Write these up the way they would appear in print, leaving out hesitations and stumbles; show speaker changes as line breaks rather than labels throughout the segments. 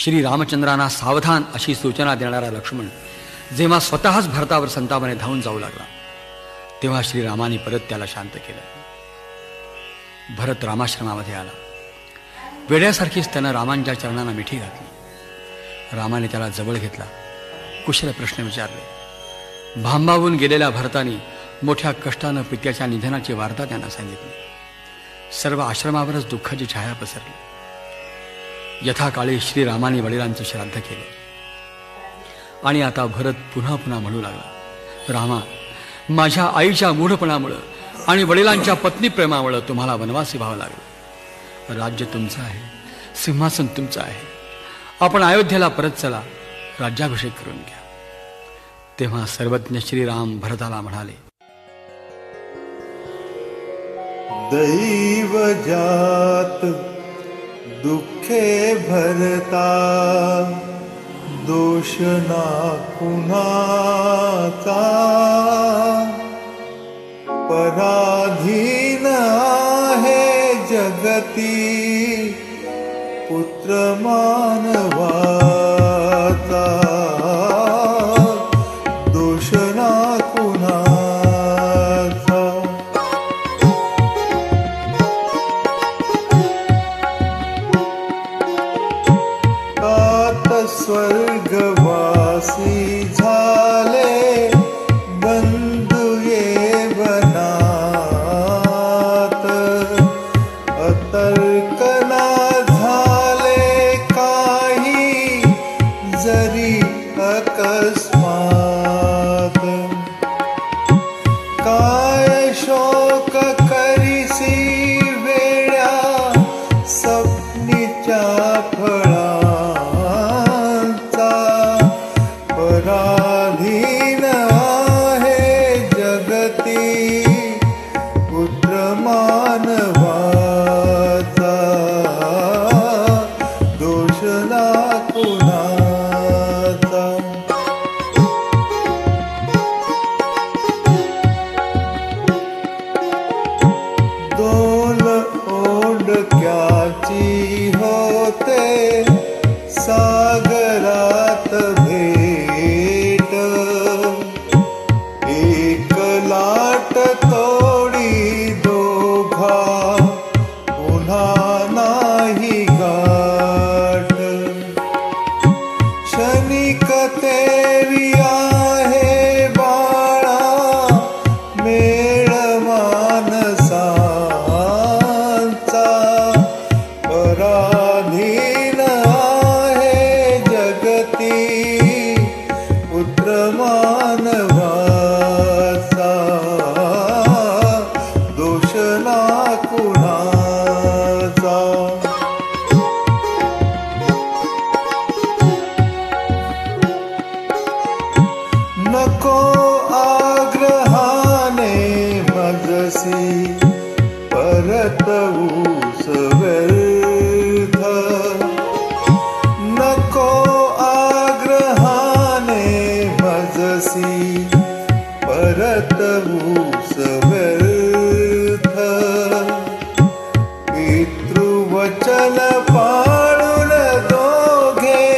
श्री रामचंद्रांना सावधान अशी सूचना देणारा लक्ष्मण जेव्हा स्वतःच भरतावर संतापाने धावून जाऊ लागला तेव्हा श्रीरामाने परत त्याला शांत केलं. भरत रामाश्रमामध्ये आला. वेड्यासारखीच त्यानं रामांच्या चरणांना मिठी घातली. रामाने त्याला जवळ घेतला. कुशल प्रश्न विचारले. भांबावून गेलेल्या भरताने मोठ्या कष्टानं पित्याच्या निधनाची वार्ता त्यांना सांगितली. सर्व आश्रमावरच दुःखाची छाया पसरली. यथाकाळी श्रीरामाने वडिलांचं श्राद्ध केलं. आणि आता भरत पुन्हा पुन्हा म्हणू लागला, रामा, माझ्या आईच्या मूढपणामुळं आणि वडिलांच्या पत्नी प्रेमामुळं तुम्हाला वनवासी व्हावं लागलं. राज्य तुमचं आहे, सिंहासन तुमचं आहे. आपण अयोध्येला परत चला, राज्याभिषेक करून घ्या. तेव्हा सर्वज्ञ श्रीराम भरताला म्हणाले,
दैव जात दुःखे भरता, दोष ना कुणाचा. पराधीन आहे जगती पुत्र मानवाचा. दोष ना कुणाचा. तात स्वर्गवासी झाले बंधू ये बनात. अतर्कना झाले काही जरी अकस्मात. काय शोक करीसी वेड्या स्वप्नीच्या फळांचा. पराधीन आहे जगती पुत्र मानवाचा. दोष ना कुणाचा. दोन ओंडक्याची होते सागरात भेट. एक लाट तोडी दोघा पुन्हा नाही गाठ. क्षणिक तेरी आहे बाळा मेळ मानसांचा. पराधीन आहे जगती पुत्र मानवाचा. दोष ना कुणाचा. नको आग्रहाने मजसी परतवूस व्यर्थ. नको आग्रहाने मजसी परतवूस व्यर्थ. पितृवचन पाळून दोघे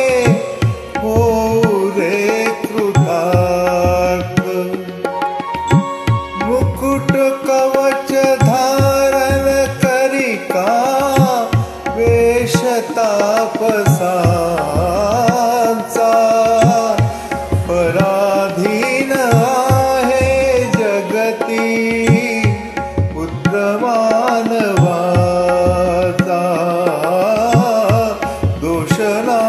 होऊ रे कृतार्थ. मुकुट कवच धारण करिका वेश तापसांचा. पराधीन आहे जगती पुत्र मानवाचा. दोष ना